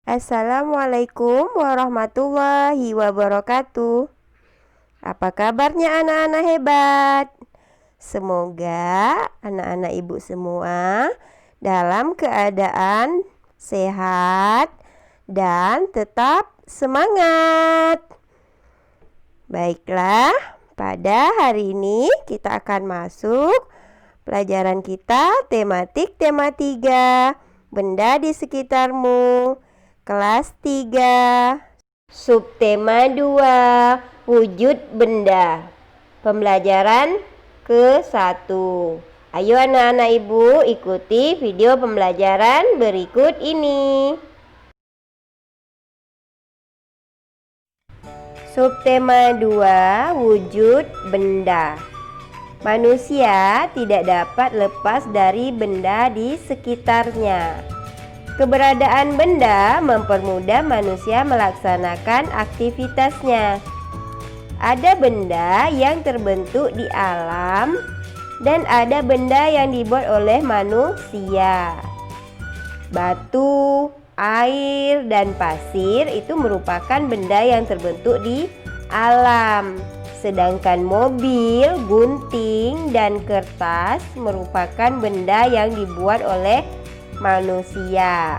Assalamualaikum warahmatullahi wabarakatuh. Apa kabarnya anak-anak hebat? Semoga anak-anak ibu semua dalam keadaan sehat dan tetap semangat. Baiklah, pada hari ini kita akan masuk pelajaran kita tema 3, benda di sekitarmu. Kelas 3, subtema 2, wujud benda. Pembelajaran ke-1. Ayo anak-anak ibu ikuti video pembelajaran berikut ini. Subtema 2, wujud benda. Manusia tidak dapat lepas dari benda di sekitarnya. Keberadaan benda mempermudah manusia melaksanakan aktivitasnya. Ada benda yang terbentuk di alam dan ada benda yang dibuat oleh manusia. Batu, air, dan pasir itu merupakan benda yang terbentuk di alam. Sedangkan mobil, gunting, dan kertas merupakan benda yang dibuat oleh manusia.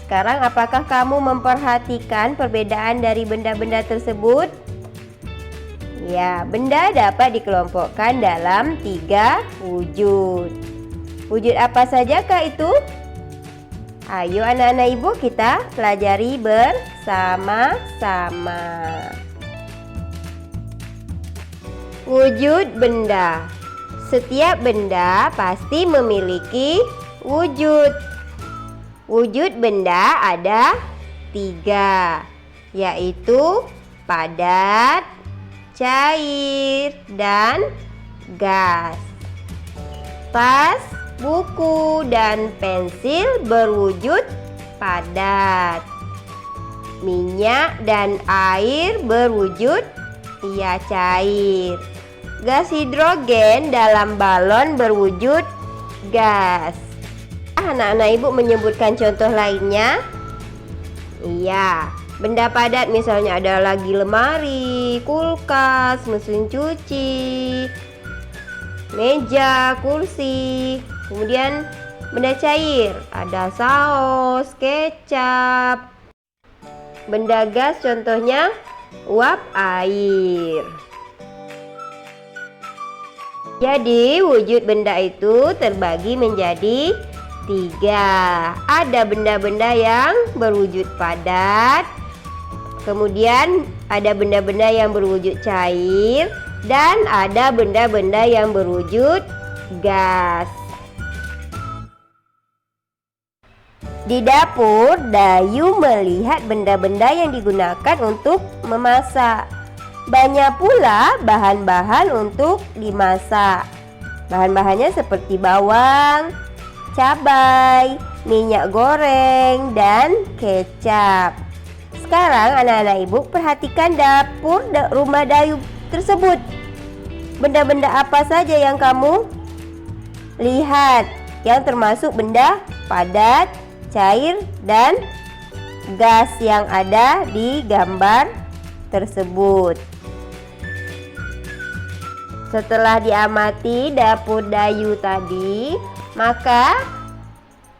Sekarang apakah kamu memperhatikan perbedaan dari benda-benda tersebut? Ya, benda dapat dikelompokkan dalam 3 wujud. Wujud apa sajakah itu? Ayo anak-anak ibu kita pelajari bersama-sama. Wujud benda. Setiap benda pasti memiliki wujud. Wujud benda ada 3, yaitu padat, cair, dan gas. Tas, buku, dan pensil berwujud padat. Minyak dan air berwujud cair. Gas hidrogen dalam balon berwujud gas. Anak-anak ibu menyebutkan contoh lainnya. Iya, benda padat misalnya ada lagi lemari, kulkas, mesin cuci, meja, kursi. Kemudian benda cair ada saus, kecap. Benda gas contohnya uap air. Jadi wujud benda itu terbagi menjadi 3. Ada benda-benda yang berwujud padat, kemudian ada benda-benda yang berwujud cair, dan ada benda-benda yang berwujud gas. Di dapur, Dayu melihat benda-benda yang digunakan untuk memasak. Banyak pula bahan-bahan untuk dimasak. Bahan-bahannya seperti bawang, cabai, minyak goreng, dan kecap. Sekarang anak-anak ibu perhatikan dapur rumah Dayu tersebut. Benda-benda apa saja yang kamu lihat yang termasuk benda padat, cair, dan gas yang ada di gambar tersebut. Setelah diamati dapur Dayu tadi, maka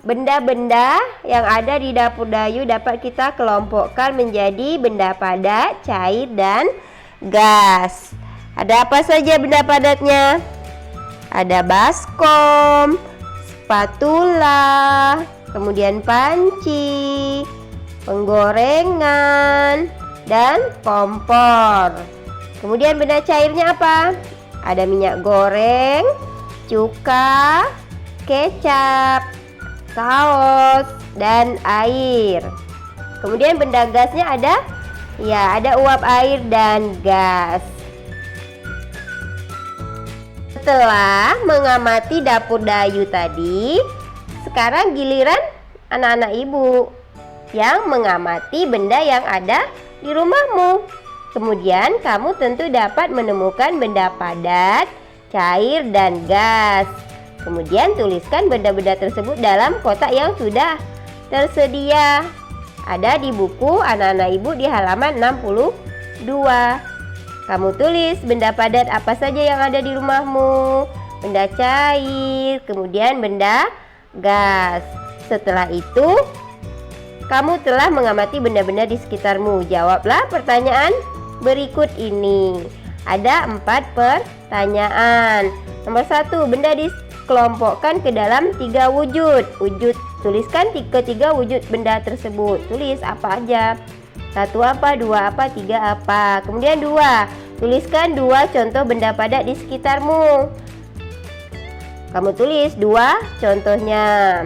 benda-benda yang ada di dapur Dayu dapat kita kelompokkan menjadi benda padat, cair, dan gas. Ada apa saja benda padatnya? Ada baskom, spatula, kemudian panci, penggorengan, dan kompor. Kemudian benda cairnya apa? Ada minyak goreng, cuka, kecap, saus, dan air. Kemudian benda gasnya ada? Ya, ada uap air dan gas. Setelah mengamati dapur Dayu tadi, sekarang giliran anak-anak ibu yang mengamati benda yang ada di rumahmu. Kemudian kamu tentu dapat menemukan benda padat, cair, dan gas. Kemudian tuliskan benda-benda tersebut dalam kotak yang sudah tersedia. Ada di buku anak-anak ibu di halaman 62. Kamu tulis benda padat apa saja yang ada di rumahmu, benda cair, kemudian benda gas. Setelah itu, kamu telah mengamati benda-benda di sekitarmu. Jawablah pertanyaan berikut ini. Ada 4 pertanyaan. Nomor 1, benda dikelompokkan ke dalam 3 wujud. Tuliskan ketiga wujud benda tersebut. Tulis apa aja. 1 apa, 2 apa, 3 apa. Kemudian 2, tuliskan 2 contoh benda padat di sekitarmu. Kamu tulis 2 contohnya.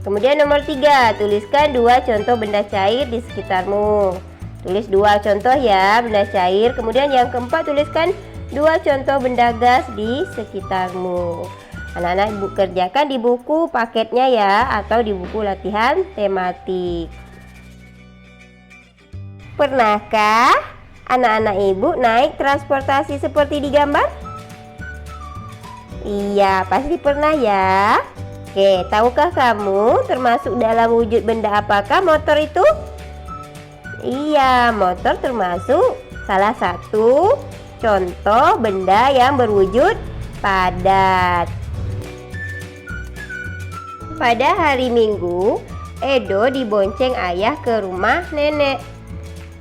Kemudian nomor 3, tuliskan 2 contoh benda cair di sekitarmu. Tulis 2 contoh ya benda cair. Kemudian yang keempat, tuliskan 2 contoh benda gas di sekitarmu. Anak-anak ibu kerjakan di buku paketnya ya, atau di buku latihan tematik. Pernahkah anak-anak ibu naik transportasi seperti di gambar? Iya, pasti pernah ya. Oke, tahukah kamu termasuk dalam wujud benda apakah motor itu? Iya, motor termasuk salah satu contoh benda yang berwujud padat. Pada hari Minggu, Edo dibonceng ayah ke rumah nenek.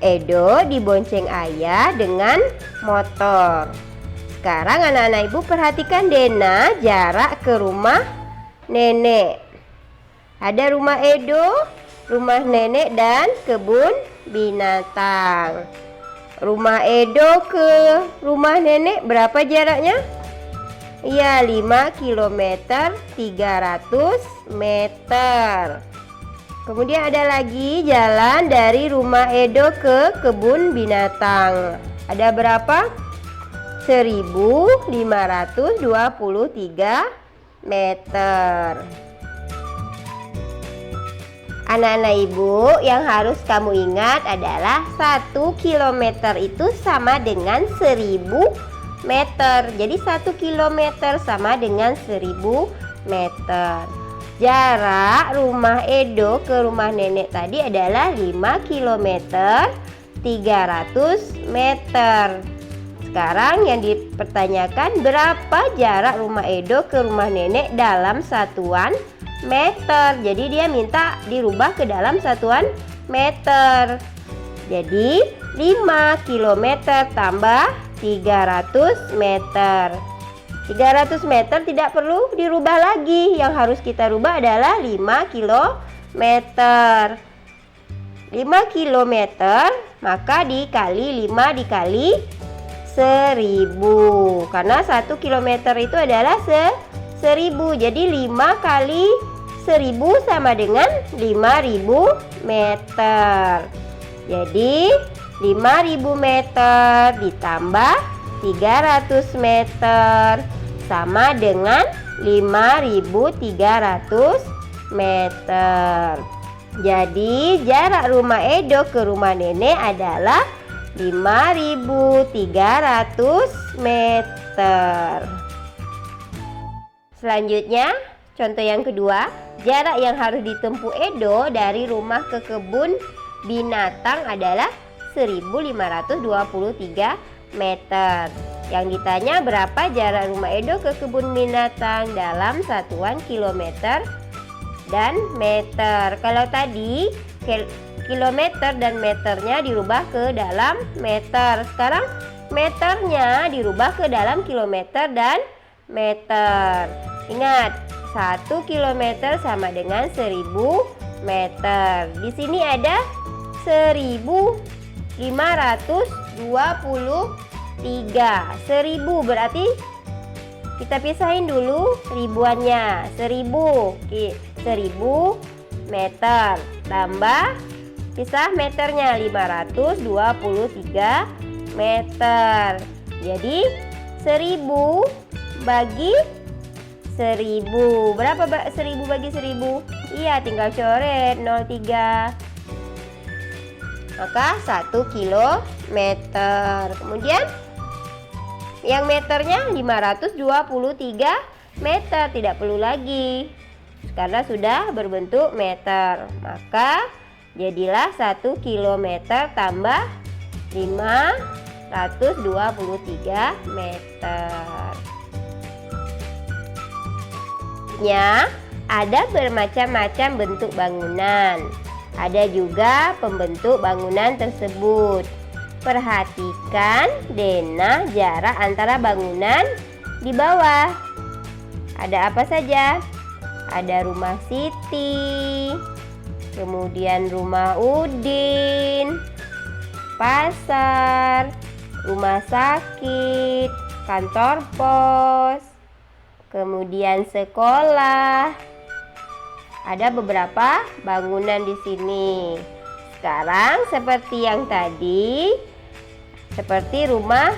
Edo dibonceng ayah dengan motor. Sekarang anak-anak ibu perhatikan Dena jarak ke rumah nenek. Ada rumah Edo, rumah nenek, dan kebun binatang. Rumah Edo ke rumah nenek berapa jaraknya? Iya, 5 km 300 meter. Kemudian ada lagi jalan dari rumah Edo ke kebun binatang. Ada berapa? 1523 meter. Anak-anak ibu, yang harus kamu ingat adalah 1 km itu sama dengan 1000 meter. Jadi 1 km sama dengan 1000 meter. Jarak rumah Edo ke rumah nenek tadi adalah 5 km 300 meter. Sekarang yang dipertanyakan, berapa jarak rumah Edo ke rumah nenek dalam satuan meter. Jadi dia minta dirubah ke dalam satuan meter. Jadi 5 km tambah 300 meter. 300 meter tidak perlu dirubah lagi. Yang harus kita rubah adalah 5 kilometer. 5 kilometer maka dikali 5 dikali 1000. Karena 1 kilometer itu adalah 1000. Jadi 5 kali 1000 sama dengan 5000 meter. Jadi 5000 meter ditambah 300 meter sama dengan 5300 meter. Jadi jarak rumah Edo ke rumah nenek adalah 5300 meter. Selanjutnya, contoh yang kedua, jarak yang harus ditempuh Edo dari rumah ke kebun binatang adalah 1523 meter. Yang ditanya berapa jarak rumah Edo ke kebun binatang dalam satuan kilometer dan meter. Kalau tadi kilometer dan meternya dirubah ke dalam meter. Sekarang meternya dirubah ke dalam kilometer dan meter. Ingat, 1 kilometer sama dengan 1000 meter. Di sini ada 1523. 1000 berarti kita pisahin dulu ribuannya. 1000 meter tambah Sisa meternya 523 meter. Jadi 1000 bagi 1000. Berapa 1000 bagi 1000? Iya, tinggal coret 03. Maka 1 kilometer. Kemudian yang meternya 523 meter, tidak perlu lagi karena sudah berbentuk meter. Maka jadilah 1 kilometer tambah 523 meter. Ada bermacam-macam bentuk bangunan. Ada juga pembentuk bangunan tersebut. Perhatikan denah jarak antara bangunan di bawah. Ada apa saja? Ada rumah Siti, kemudian rumah Udin, pasar, rumah sakit, kantor pos, kemudian sekolah. Ada beberapa bangunan di sini. Sekarang seperti yang tadi, seperti rumah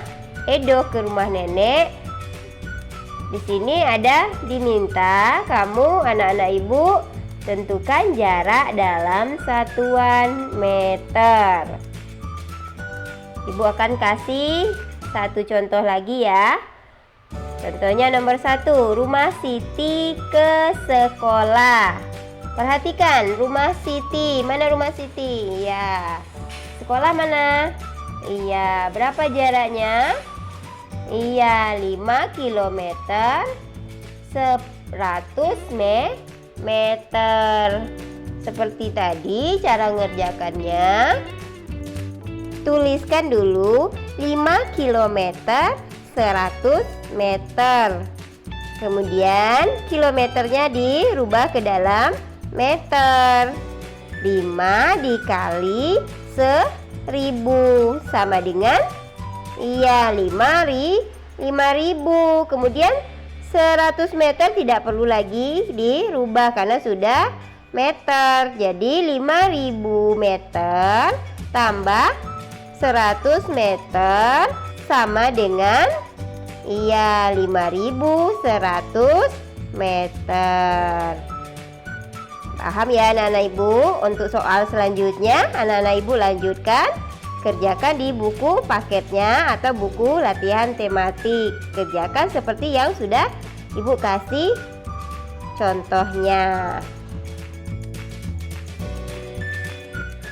Edo ke rumah nenek. Di sini ada diminta kamu anak-anak ibu tentukan jarak dalam satuan meter. Ibu akan kasih satu contoh lagi ya. Contohnya nomor 1, rumah Siti ke sekolah. Perhatikan rumah Siti. Mana rumah Siti? Ya. Sekolah mana? Iya. Berapa jaraknya? Iya, 5 km 100 meter. Seperti tadi cara mengerjakannya. Tuliskan dulu 5 km 100 meter. Kemudian kilometernya dirubah ke dalam meter. 5 dikali 1000 sama dengan 5.000. Kemudian 100 meter tidak perlu lagi dirubah karena sudah meter. Jadi 5.000 meter tambah 100 meter sama dengan 5.100 meter. Paham ya anak-anak ibu? Untuk soal selanjutnya anak-anak ibu lanjutkan kerjakan di buku paketnya atau buku latihan tematik. Kerjakan seperti yang sudah ibu kasih contohnya.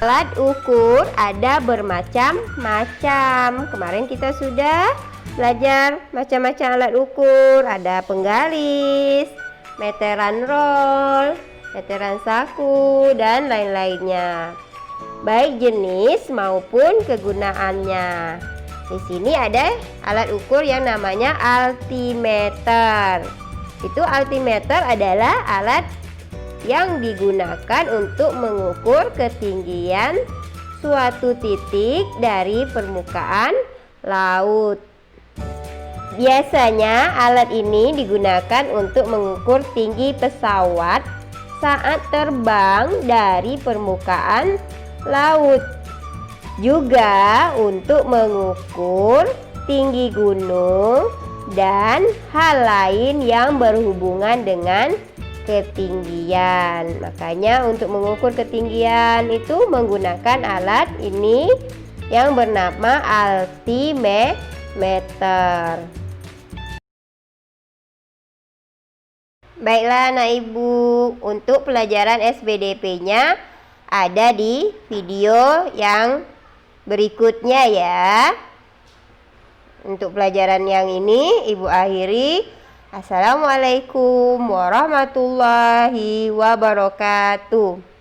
Alat ukur ada bermacam-macam. Kemarin kita sudah belajar macam-macam alat ukur. Ada penggaris, meteran roll, meteran saku, dan lain-lainnya. Baik jenis maupun kegunaannya. Di sini ada alat ukur yang namanya altimeter. Itu altimeter adalah alat yang digunakan untuk mengukur ketinggian suatu titik dari permukaan laut. Biasanya alat ini digunakan untuk mengukur tinggi pesawat saat terbang dari permukaan laut. Juga untuk mengukur tinggi gunung dan hal lain yang berhubungan dengan ketinggian. Makanya untuk mengukur ketinggian itu menggunakan alat ini yang bernama altimeter. Baiklah anak ibu, untuk pelajaran SBDP-nya ada di video yang berikutnya ya. Untuk pelajaran yang ini ibu akhiri. Assalamualaikum warahmatullahi wabarakatuh.